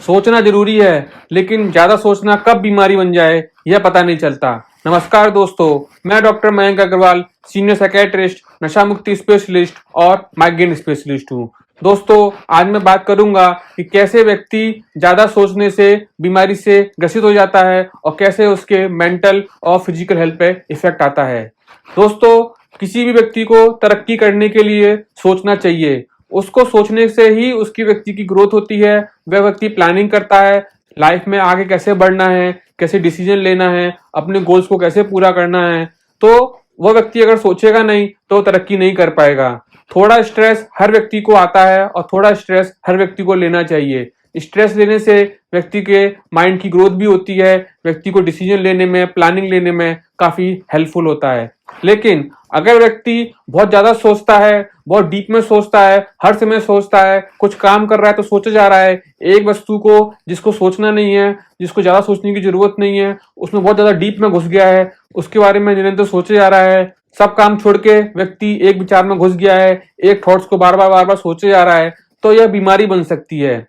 सोचना जरूरी है, लेकिन ज्यादा सोचना कब बीमारी बन जाए यह पता नहीं चलता। नमस्कार दोस्तों, मैं doctor Mayank Agarwal, senior psychiatrist, नशा मुक्ति स्पेशलिस्ट और माइग्रेन स्पेशलिस्ट हूँ। दोस्तों, आज मैं बात करूंगा कि कैसे व्यक्ति ज्यादा सोचने से बीमारी से ग्रसित हो जाता है और कैसे उसके मेंटल और फिजिकल हेल्थ पे इफेक्ट आता है। दोस्तों, किसी भी व्यक्ति को तरक्की करने के लिए सोचना चाहिए। उसको सोचने से ही उसकी व्यक्ति की ग्रोथ होती है। वह व्यक्ति प्लानिंग करता है, लाइफ में आगे कैसे बढ़ना है, कैसे डिसीजन लेना है, अपने गोल्स को कैसे पूरा करना है। तो वह व्यक्ति अगर सोचेगा नहीं तो तरक्की नहीं कर पाएगा। थोड़ा स्ट्रेस हर व्यक्ति को आता है और थोड़ा स्ट्रेस हर व्यक्ति को लेना चाहिए। स्ट्रेस लेने से व्यक्ति के माइंड की ग्रोथ भी होती है, व्यक्ति को डिसीजन लेने में, प्लानिंग लेने में काफी हेल्पफुल होता है। लेकिन अगर व्यक्ति बहुत ज्यादा सोचता है, बहुत डीप में सोचता है, हर समय सोचता है, कुछ काम कर रहा है तो सोचे जा रहा है एक वस्तु को जिसको सोचना नहीं है, जिसको ज्यादा सोचने की जरूरत नहीं है, उसमें बहुत ज्यादा डीप में घुस गया है, उसके बारे में निरंतर सोचे जा रहा है। सब काम छोड़ के व्यक्ति एक विचार में घुस गया है, एक थॉट्स को बार बार सोचे जा रहा है, तो यह बीमारी बन सकती है।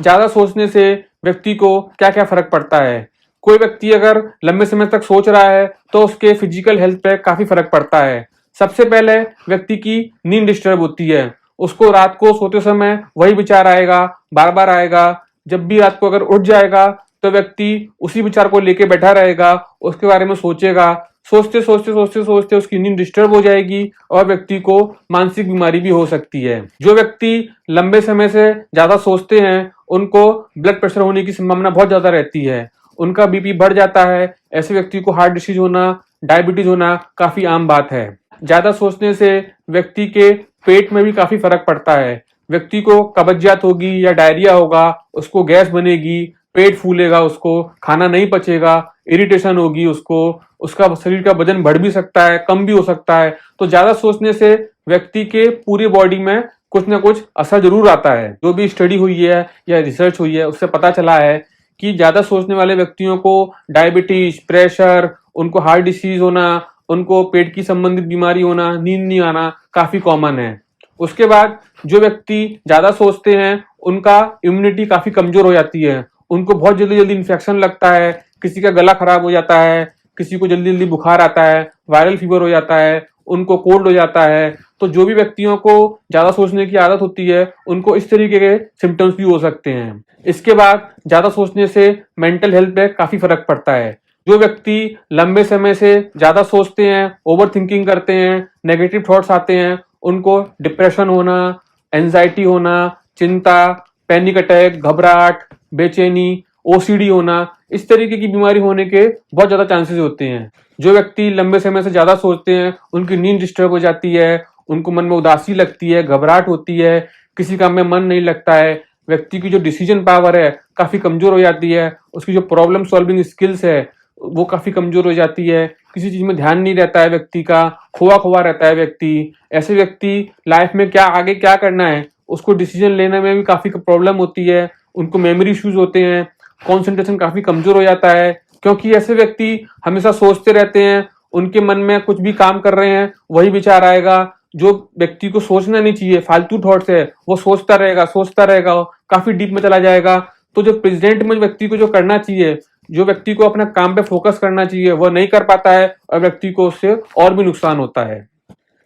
ज्यादा सोचने से व्यक्ति को क्या क्या फर्क पड़ता है। कोई व्यक्ति अगर लंबे समय तक सोच रहा है तो उसके फिजिकल हेल्थ पे काफी फर्क पड़ता है। सबसे पहले व्यक्ति की नींद डिस्टर्ब होती है। उसको रात को सोते समय वही विचार आएगा, बार बार आएगा। जब भी रात को अगर उठ जाएगा तो व्यक्ति उसी विचार को लेके बैठा रहेगा, उसके बारे में सोचेगा। सोचते सोचते सोचते सोचते उसकी नींद डिस्टर्ब हो जाएगी और व्यक्ति को मानसिक बीमारी भी हो सकती है। जो व्यक्ति लंबे समय से ज्यादा सोचते हैं उनको ब्लड प्रेशर होने की संभावना बहुत ज्यादा रहती है। उनका बीपी बढ़ जाता है। ऐसे व्यक्ति को हार्ट डिसीज होना, डायबिटीज होना काफी आम बात है। ज्यादा सोचने से व्यक्ति के पेट में भी काफी फर्क पड़ता है। व्यक्ति को कब्जियत होगी या डायरिया होगा, उसको गैस बनेगी, पेट फूलेगा, उसको खाना नहीं पचेगा, इरिटेशन होगी उसको, उसका शरीर का वजन बढ़ भी सकता है, कम भी हो सकता है। तो ज्यादा सोचने से व्यक्ति के पूरी बॉडी में कुछ ना कुछ असर जरूर आता है। जो भी स्टडी हुई है या रिसर्च हुई है उससे पता चला है कि ज्यादा सोचने वाले व्यक्तियों को डायबिटीज, प्रेशर, उनको हार्ट डिसीज होना, उनको पेट की संबंधित बीमारी होना, नींद नहीं आना काफी कॉमन है। उसके बाद जो व्यक्ति ज्यादा सोचते हैं उनका इम्यूनिटी काफी कमजोर हो जाती है। उनको बहुत जल्दी जल्दी इन्फेक्शन लगता है, किसी का गला खराब हो जाता है, किसी को जल्दी जल्दी बुखार आता है, वायरल फीवर हो जाता है, उनको कोल्ड हो जाता है। तो जो भी व्यक्तियों को ज्यादा सोचने की आदत होती है उनको इस तरीके के सिम्टम्स भी हो सकते हैं। इसके बाद ज्यादा सोचने से मेंटल हेल्थ पे काफी फर्क पड़ता है। जो व्यक्ति लंबे समय से ज्यादा सोचते हैं, ओवर थिंकिंग करते हैं, नेगेटिव थॉट्स आते हैं, उनको डिप्रेशन होना, एंजाइटी होना, चिंता, पैनिक अटैक, घबराहट, बेचैनी, ओसीडी होना, इस तरीके की बीमारी होने के बहुत ज्यादा चांसेस होते हैं। जो व्यक्ति लंबे समय से ज्यादा सोचते हैं उनकी नींद डिस्टर्ब हो जाती है, उनको मन में उदासी लगती है, घबराहट होती है, किसी काम में मन नहीं लगता है, व्यक्ति की जो डिसीजन पावर है काफी कमजोर हो जाती है, उसकी जो प्रॉब्लम सॉल्विंग स्किल्स है वो काफी कमजोर हो जाती है, किसी चीज में ध्यान नहीं रहता है व्यक्ति का, खोआ खोआ रहता है व्यक्ति। ऐसे व्यक्ति लाइफ में क्या आगे क्या करना है उसको डिसीजन लेने में भी काफी प्रॉब्लम होती है। उनको मेमोरी इश्यूज होते हैं, कॉन्सेंट्रेशन काफी कमजोर हो जाता है, क्योंकि ऐसे व्यक्ति हमेशा सोचते रहते हैं। उनके मन में कुछ भी काम कर रहे हैं वही विचार आएगा। जो व्यक्ति को सोचना नहीं चाहिए, फालतू थॉट्स है, वो सोचता रहेगा, काफी डीप में चला जाएगा। तो जो प्रेजेंट में व्यक्ति को जो करना चाहिए, जो व्यक्ति को अपना काम पे फोकस करना चाहिए, वो नहीं कर पाता है और व्यक्ति को उससे और भी नुकसान होता है।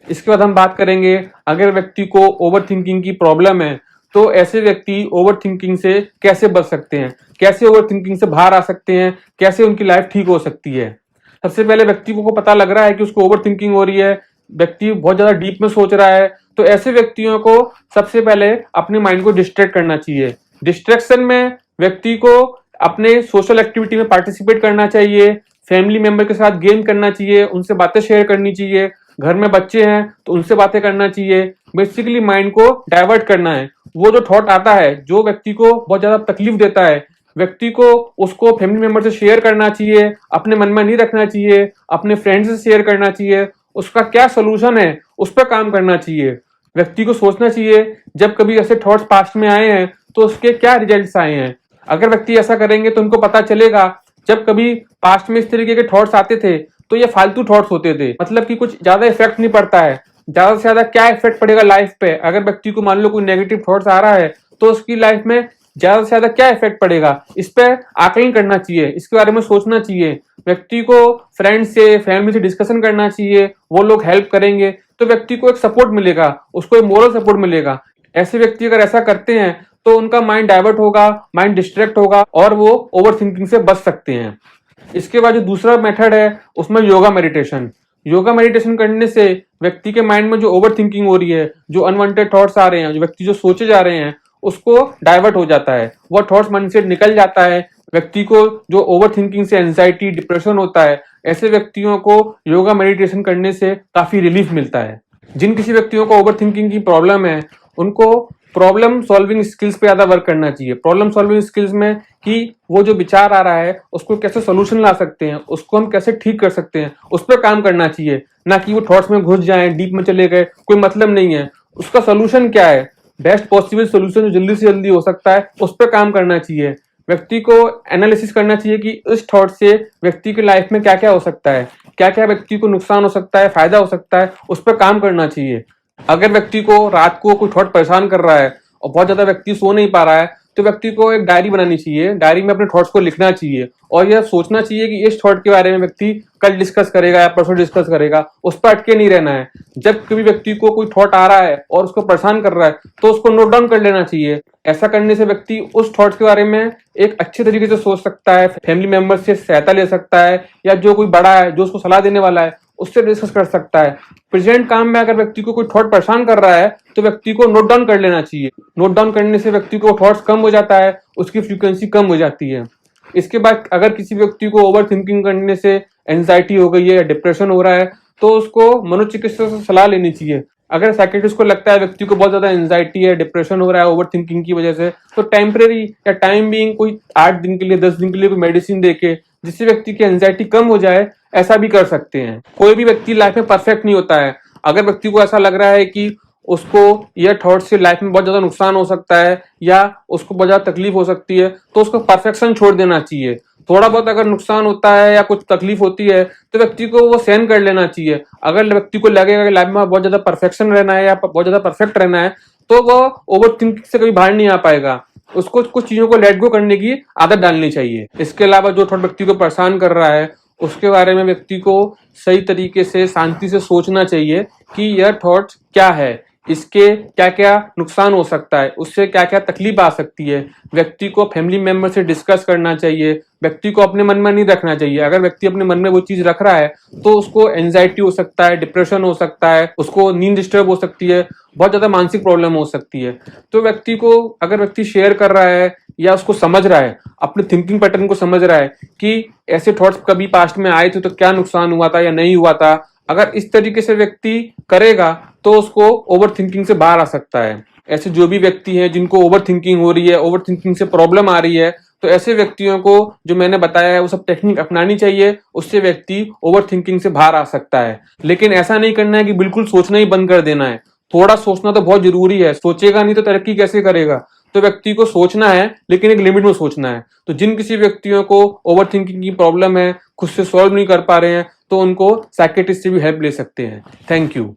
इसके बाद हम बात करेंगे, अगर व्यक्ति को ओवर थिंकिंग की प्रॉब्लम है तो ऐसे व्यक्ति ओवर थिंकिंग से कैसे बच सकते हैं, कैसे ओवर थिंकिंग से बाहर आ सकते हैं, कैसे उनकी लाइफ ठीक हो सकती है। सबसे पहले व्यक्ति को पता लग रहा है कि उसको ओवर थिंकिंग हो रही है, व्यक्ति बहुत ज्यादा डीप में सोच रहा है, तो ऐसे व्यक्तियों को सबसे पहले अपने माइंड को डिस्ट्रैक्ट करना चाहिए। डिस्ट्रैक्शन में व्यक्ति को अपने सोशल एक्टिविटी में पार्टिसिपेट करना चाहिए, फैमिली मेंबर के साथ गेम करना चाहिए, उनसे बातें शेयर करनी चाहिए, घर में बच्चे हैं तो उनसे बातें करना चाहिए। बेसिकली माइंड को डाइवर्ट करना है। वो जो थॉट आता है जो व्यक्ति को बहुत ज्यादा तकलीफ देता है, व्यक्ति को उसको फैमिली मेंबर से शेयर करना चाहिए, अपने मन में नहीं रखना चाहिए, अपने फ्रेंड्स से शेयर करना चाहिए, उसका क्या सोल्यूशन है उस पर काम करना चाहिए। व्यक्ति को सोचना चाहिए जब कभी ऐसे थॉट्स पास्ट में आए हैं तो उसके क्या रिजल्ट्स आए हैं। अगर व्यक्ति ऐसा करेंगे तो उनको पता चलेगा जब कभी पास्ट में इस तरीके के थॉट्स आते थे तो ये फालतू थॉट्स होते थे, मतलब कि कुछ ज्यादा इफेक्ट नहीं पड़ता है। ज्यादा से ज्यादा क्या इफेक्ट पड़ेगा लाइफ पे, अगर व्यक्ति को मान लो कोई नेगेटिव थॉट्स आ रहा है तो उसकी लाइफ में ज्यादा से ज्यादा क्या इफेक्ट पड़ेगा, इस पर आकलन करना चाहिए, इसके बारे में सोचना चाहिए। व्यक्ति को फ्रेंड से, फैमिली से डिस्कशन करना चाहिए, वो लोग हेल्प करेंगे तो व्यक्ति को एक सपोर्ट मिलेगा, उसको एक मोरल सपोर्ट मिलेगा। ऐसे व्यक्ति अगर ऐसा करते हैं तो उनका माइंड डाइवर्ट होगा, माइंड डिस्ट्रैक्ट होगा और वो ओवर थिंकिंग से बच सकते हैं। इसके बाद जो दूसरा मेथड है उसमें योगा मेडिटेशन। योगा मेडिटेशन करने से व्यक्ति के माइंड में जो ओवर थिंकिंग हो रही है, जो अनवांटेड थॉट्स आ रहे हैं, जो व्यक्ति जो सोचे जा रहे हैं, उसको डाइवर्ट हो जाता है, वो थॉट्स मन से निकल जाता है। व्यक्ति को जो ओवर थिंकिंग से एंजाइटी, डिप्रेशन होता है, ऐसे व्यक्तियों को योगा मेडिटेशन करने से काफी रिलीफ मिलता है। जिन किसी व्यक्तियों को ओवर थिंकिंग की प्रॉब्लम है उनको प्रॉब्लम सॉल्विंग स्किल्स पे ज्यादा वर्क करना चाहिए। प्रॉब्लम सॉल्विंग स्किल्स में कि वो जो विचार आ रहा है उसको कैसे सोल्यूशन ला सकते हैं, उसको हम कैसे ठीक कर सकते हैं, उस पर काम करना चाहिए। ना कि वो थॉट्स में घुस जाए, डीप में चले गए, कोई मतलब नहीं है। उसका सोल्यूशन क्या है, बेस्ट पॉसिबल सोल्यूशन जो जल्दी से जल्दी हो सकता है, उस पर काम करना चाहिए। व्यक्ति को एनालिसिस करना चाहिए कि इस थॉट से व्यक्ति की लाइफ में क्या क्या हो सकता है, क्या क्या व्यक्ति को नुकसान हो सकता है, फायदा हो सकता है, उस पर काम करना चाहिए। अगर व्यक्ति को रात को कोई थॉट परेशान कर रहा है और बहुत ज्यादा व्यक्ति सो नहीं पा रहा है तो व्यक्ति को एक डायरी बनानी चाहिए, डायरी में अपने थॉट्स को लिखना चाहिए और यह सोचना चाहिए कि इस थॉट के बारे में व्यक्ति कल डिस्कस करेगा या परसों डिस्कस करेगा, उस पर अटके नहीं रहना है। जब कभी व्यक्ति को कोई थॉट आ रहा है और उसको परेशान कर रहा है तो उसको नोट डाउन कर लेना चाहिए। ऐसा करने से व्यक्ति उस थॉट्स के बारे में एक अच्छे तरीके से सोच सकता है, फैमिली मेंबर से सहायता ले सकता है या जो कोई बड़ा है जो उसको सलाह देने वाला है उससे डिस्कस कर सकता है। प्रेजेंट काम में अगर व्यक्ति को कोई थॉट परेशान कर रहा है तो व्यक्ति को नोट डाउन कर लेना चाहिए। नोट डाउन करने से व्यक्ति को थॉट्स कम हो जाता है, उसकी फ्रीक्वेंसी कम हो जाती है। इसके बाद अगर किसी व्यक्ति को ओवर थिंकिंग करने से एंजाइटी हो गई है या डिप्रेशन हो रहा है तो उसको मनोचिकित्सक से सलाह लेनी चाहिए। अगर साइकियाट्रिस्ट को लगता है व्यक्ति को बहुत ज्यादा एंजाइटी है, डिप्रेशन हो रहा है ओवर थिंकिंग की वजह से, तो टेम्परेरी या टाइम बीइंग कोई 8 दिन के लिए, 10 दिन के लिए कोई मेडिसिन देके जिससे व्यक्ति की एंजाइटी कम हो जाए, ऐसा भी कर सकते हैं। कोई भी व्यक्ति लाइफ में परफेक्ट नहीं होता है। अगर व्यक्ति को ऐसा लग रहा है कि उसको यह थॉट से लाइफ में बहुत ज्यादा नुकसान हो सकता है या उसको बहुत ज्यादा तकलीफ हो सकती है तो उसको परफेक्शन छोड़ देना चाहिए। थोड़ा बहुत अगर नुकसान होता है या कुछ तकलीफ होती है तो व्यक्ति को वो सहन कर लेना चाहिए। अगर व्यक्ति को लगेगा कि लाइफ में बहुत ज्यादा परफेक्शन रहना है या बहुत ज्यादा परफेक्ट रहना है तो वो ओवर थिंकिंग से कभी बाहर नहीं आ पाएगा। उसको कुछ चीजों को लेट गो करने की आदत डालनी चाहिए। इसके अलावा जो थॉट व्यक्ति को परेशान कर रहा है उसके बारे में व्यक्ति को सही तरीके से शांति से सोचना चाहिए कि यह थॉट क्या है, इसके क्या क्या नुकसान हो सकता है, उससे क्या क्या तकलीफ आ सकती है। व्यक्ति को फैमिली मेंबर से डिस्कस करना चाहिए, व्यक्ति को अपने मन में नहीं रखना चाहिए। अगर व्यक्ति अपने मन में वो चीज रख रहा है तो उसको एंजाइटी हो सकता है, डिप्रेशन हो सकता है, उसको नींद डिस्टर्ब हो सकती है, बहुत ज्यादा मानसिक प्रॉब्लम हो सकती है। तो व्यक्ति को, अगर व्यक्ति शेयर कर रहा है या उसको समझ रहा है, अपने थिंकिंग पैटर्न को समझ रहा है कि ऐसे थॉट्स कभी पास्ट में आए थे तो क्या नुकसान हुआ था या नहीं हुआ था, अगर इस तरीके से व्यक्ति करेगा तो उसको ओवर थिंकिंग से बाहर आ सकता है। ऐसे जो भी व्यक्ति हैं जिनको ओवर थिंकिंग हो रही है, ओवर थिंकिंग से प्रॉब्लम आ रही है, तो ऐसे व्यक्तियों को जो मैंने बताया है वो सब टेक्निक अपनानी चाहिए, उससे व्यक्ति ओवर थिंकिंग से बाहर आ सकता है। लेकिन ऐसा नहीं करना है कि बिल्कुल सोचना ही बंद कर देना है। थोड़ा सोचना तो बहुत जरूरी है, सोचेगा नहीं तो तरक्की कैसे करेगा। तो व्यक्ति को सोचना है लेकिन एक लिमिट में सोचना है। तो जिन किसी व्यक्तियों को ओवर थिंकिंग की प्रॉब्लम है, खुद से सॉल्व नहीं कर पा रहे हैं, तो उनको साइकियाट्रिस्ट से भी हेल्प ले सकते हैं। Thank you.